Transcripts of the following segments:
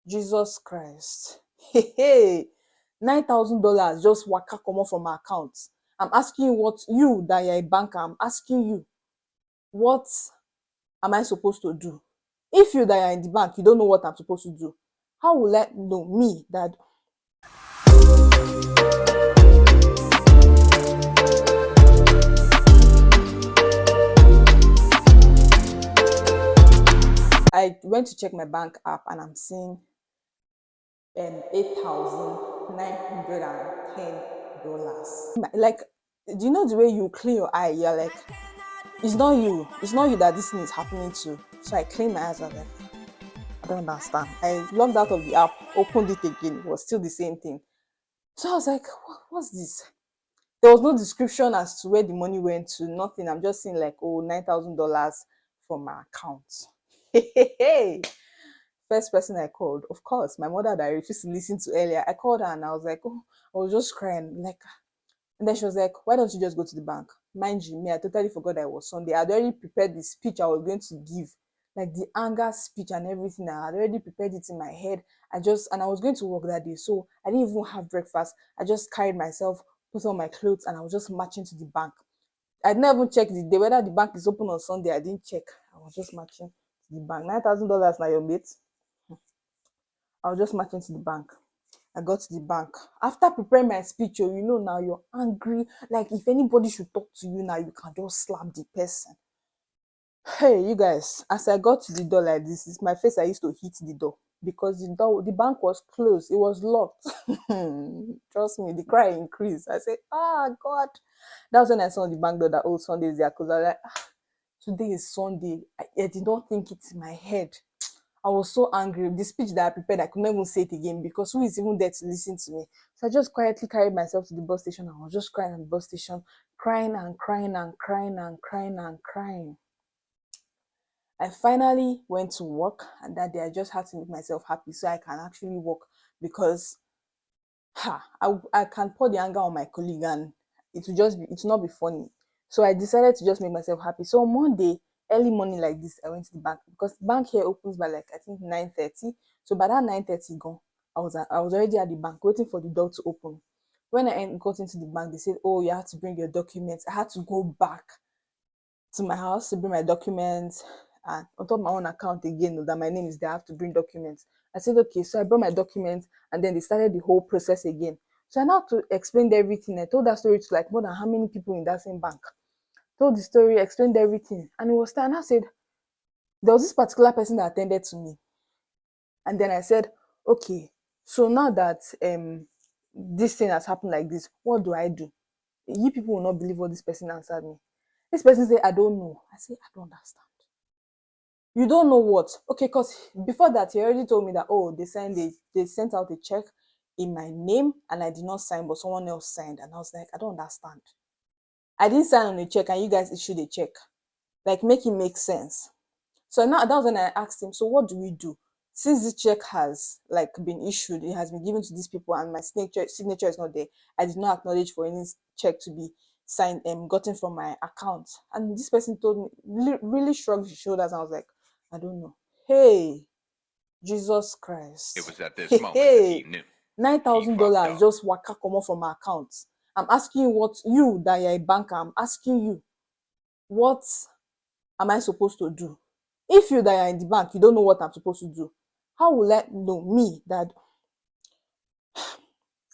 Jesus Christ. Hey, $9,000 just waka comot from my account. I'm asking you, what you that you're a banker, I'm asking you, what am I supposed to do? If you that are in the bank, you don't know what I'm supposed to do, how will I know, me that I went to check my bank app and I'm seeing $8,910. Like, do you know the way you clean your eye? You're like, it's not you. It's not you that this thing is happening to. So I cleaned my eyes. I was like, I don't understand. I logged out of the app, opened it again. It was still the same thing. So I was like, what's this? There was no description as to where the money went to. Nothing. I'm just seeing like, oh, $9,000 from my account. Hey, first person I called, of course, my mother that I refused to listen to earlier. I called her and I was like, oh, I was just crying. Like, and then she was like, why don't you just go to the bank? Mind you, me, I totally forgot that it was Sunday. I'd already prepared the speech I was going to give, like the anger speech and everything. I had already prepared it in my head. And I was going to work that day. So I didn't even have breakfast. I just carried myself, put on my clothes, and I was just marching to the bank. I'd never even checked the day, whether the bank is open on Sunday. I didn't check. I was just marching to the bank. $9,000 now, your mate. I was just marching to the bank. I got to the bank. After preparing my speech, you know now you're angry. Like if anybody should talk to you now, you can just slap the person. Hey, you guys, as I got to the door like this, it's my face I used to hit the door because the bank was closed. It was locked. Trust me, the cry increased. I said, God. That was when I saw the bank door that old Sundays there because I was like, today is Sunday. I did not think it in my head. I was so angry. The speech that I prepared, I could not even say it again because who is even there to listen to me? So I just quietly carried myself to the bus station. I was just crying at the bus station, crying and crying and crying and crying and crying. I finally went to work, and that day I just had to make myself happy so I can actually work because I can pour the anger on my colleague and it will not be funny. So I decided to just make myself happy. So on Monday, early morning like this, I went to the bank because the bank here opens by like I think 9:30. So by that 9:30 gone, I was already at the bank waiting for the door to open. When I got into the bank, they said, "Oh, you have to bring your documents." I had to go back to my house to bring my documents, and on top of my own account again that my name is there, I have to bring documents. I said, okay, so I brought my documents, and then they started the whole process again. So I now to explain everything. I told that story to like more than how many people in that same bank. Told the story, explained everything, and it was time. I said there was this particular person that attended to me, and then I said, okay, so now that this thing has happened like this, what do I do? You people will not believe what this person answered me. This person said, I don't know. I said, I don't understand. You don't know what? Okay, because before that, he already told me that, oh, they sent out a check in my name and I did not sign, but someone else signed. And I was like, I don't understand. I didn't sign on a check and you guys issued a check. Like, make it make sense. So now that was when I asked him, so what do we do? Since the check has like been issued, it has been given to these people and my signature is not there, I did not acknowledge for any check to be signed and gotten from my account. And this person told me, really shrugged his shoulders, and I was like, I don't know. Hey, Jesus Christ. It was at this moment that he knew. $9,000 just waka comot from my account. I'm asking you, what you that you're a banker, I'm asking you, what am I supposed to do? If you that are in the bank, you don't know what I'm supposed to do, how will I know, me, that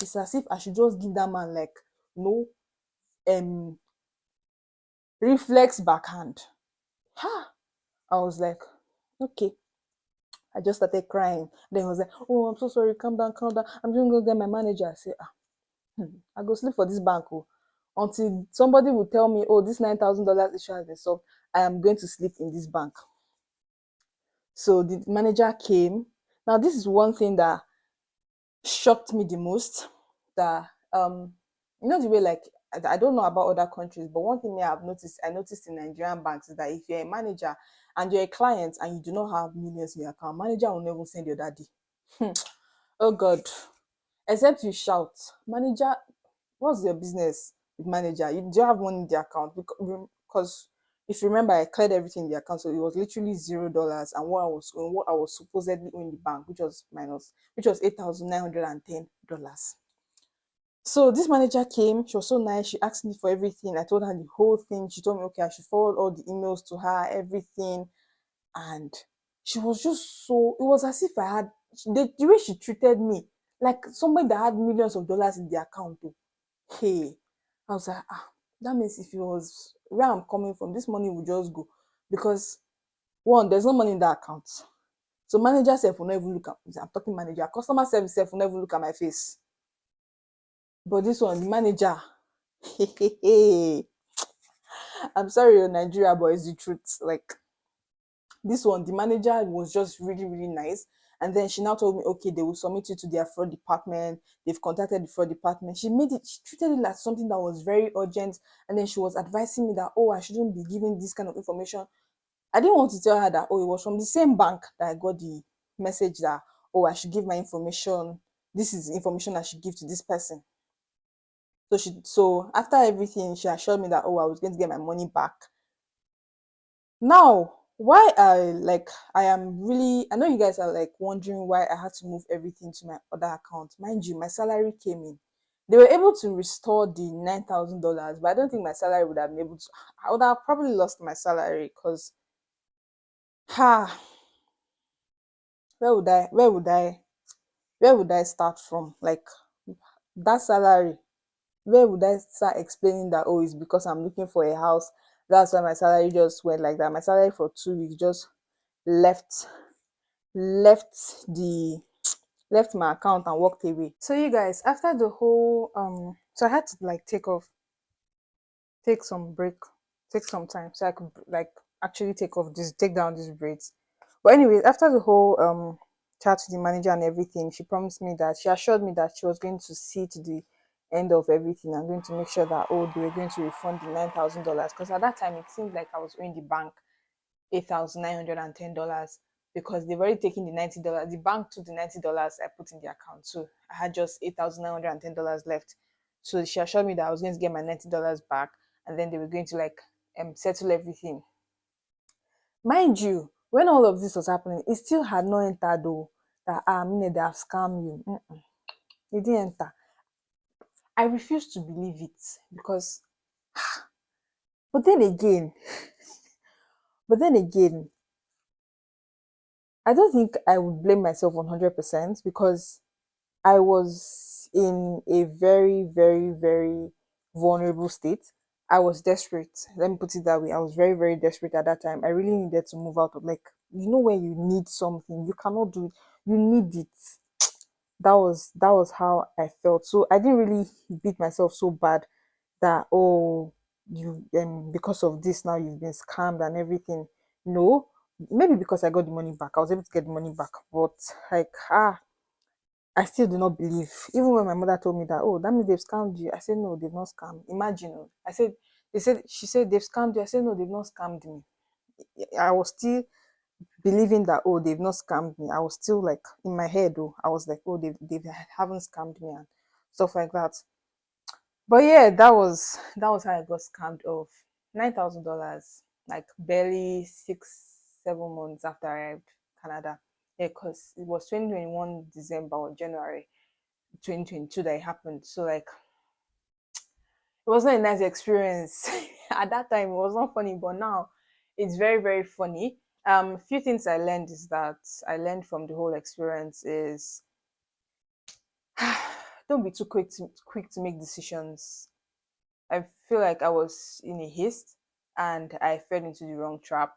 it's as if I should just give that man like no reflex backhand. I was like, okay. I just started crying. Then he was like, oh, I'm so sorry, calm down, calm down. I'm just gonna get my manager. I said, I go sleep for this bank until somebody will tell me, oh, this $9,000 issue has been solved. I am going to sleep in this bank. So the manager came. Now this is one thing that shocked me the most. That you know the way, like, I don't know about other countries, but one thing I noticed in Nigerian banks is that if you're a manager and you're a client and you do not have millions in your account, manager will never send your daddy. Oh God. Except you shout, manager, what's your business with manager? You do have money in the account because If you remember, I cleared everything in the account, so it was literally $0, and what I was supposedly owing the bank, which was $8,910. So this manager came, she was so nice, she asked me for everything. I told her the whole thing. She told me, okay, I should forward all the emails to her, everything. And she was just so, it was as if I had, the way she treated me, like somebody that had millions of dollars in the account. Oh. Hey, I was like, that means if it was where I'm coming from, this money will just go. Because one, there's no money in that account. So manager self will not even look at, I'm talking manager, customer service self will never look at my face. But this one, the manager, I'm sorry, Nigeria, but it's the truth. Like this one, the manager was just really, really nice. And then she now told me, okay, they will submit you to their fraud department. They've contacted the fraud department. She treated it like something that was very urgent. And then she was advising me that, oh, I shouldn't be giving this kind of information. I didn't want to tell her that, oh, it was from the same bank that I got the message that, oh, I should give my information. This is the information I should give to this person. So after everything, she assured me that, oh, I was going to get my money back. Now, why I am really, I know you guys are like wondering why I had to move everything to my other account. Mind you, my salary came in. They were able to restore the $9,000, but I don't think my salary would have been able to. I would have probably lost my salary because, ha, where would I start from? Like that salary, where would I start explaining that, oh, it's because I'm looking for a house? That's why my salary just went like that. My salary for 2 weeks just left left the left my account and walked away. So you guys, after the whole so I had to like take some break, take some time so I could like actually take down these braids. But anyways, after the whole chat to the manager and everything, she assured me that she was going to see to the end of everything and going to make sure that, oh, they were going to refund the $9,000, because at that time it seemed like I was owing the bank $8,910, because they've already taken the $90. The bank took the $90 I put in the account, so I had just $8,910 left. So she assured me that I was going to get my $90 back, and then they were going to like settle everything. Mind you, when all of this was happening, it still had not entered though that they have scammed you. It didn't enter. I refused to believe it because, but then again, but then again, I don't think I would blame myself 100%, because I was in a very, very, very vulnerable state. I was desperate. Let me put it that way. I was very, very desperate at that time. I really needed to move out of, like, when you need something, you cannot do it. You need it. That was how I felt. So I didn't really beat myself so bad that, oh, you because of this now you've been scammed and everything. No, maybe because I got the money back, I was able to get the money back. But like I still do not believe. Even when my mother told me that, oh, that means they've scammed you. I said, no, they've not scammed. Imagine. She said, they've scammed you. I said, no, they've not scammed me. I was still believing that, oh, they've not scammed me. I was still like, in my head, oh, I was like, oh, they haven't scammed me and stuff like that. But yeah, that was how I got scammed of $9,000, like barely 6, 7 months after I arrived in Canada. Yeah, because it was 2021 December or January 2022 that it happened. So like it wasn't a nice experience. At that time it was not funny, but now it's very, very funny. A few things I learned is that I learned from the whole experience is don't be too quick to make decisions. I feel like I was in a haste and I fell into the wrong trap.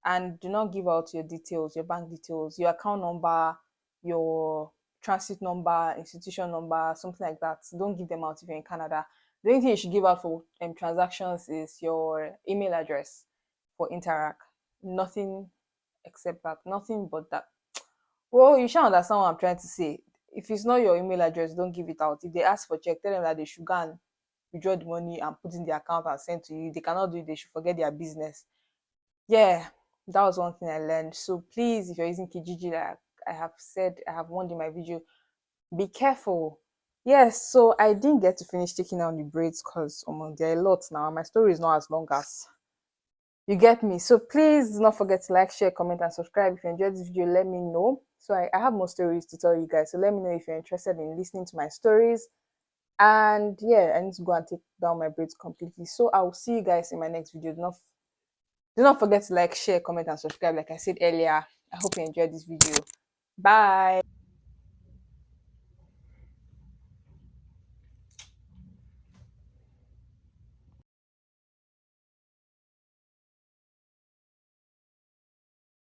And do not give out your details, your bank details, your account number, your transit number, institution number, something like that. Don't give them out if you're in Canada. The only thing you should give out for transactions is your email address for Interact. Nothing except that. Nothing but that. Well, you should understand what I'm trying to say. If it's not your email address, don't give it out. If they ask for check, tell them that they should go and withdraw the money and put in the account and send to you. They cannot do it, they should forget their business. Yeah, that was one thing I learned. So please, if you're using Kijiji, like I have said, I have warned in my video, be careful. Yes, so I didn't get to finish taking down the braids because there are a lot now. My story is not as long as You get me? So please do not forget to like, share, comment, and subscribe. If you enjoyed this video, let me know. So I have more stories to tell you guys. So let me know if you're interested in listening to my stories. And yeah, I need to go and take down my braids completely. So I will see you guys in my next video. Do not forget to like, share, comment, and subscribe like I said earlier. I hope you enjoyed this video. Bye.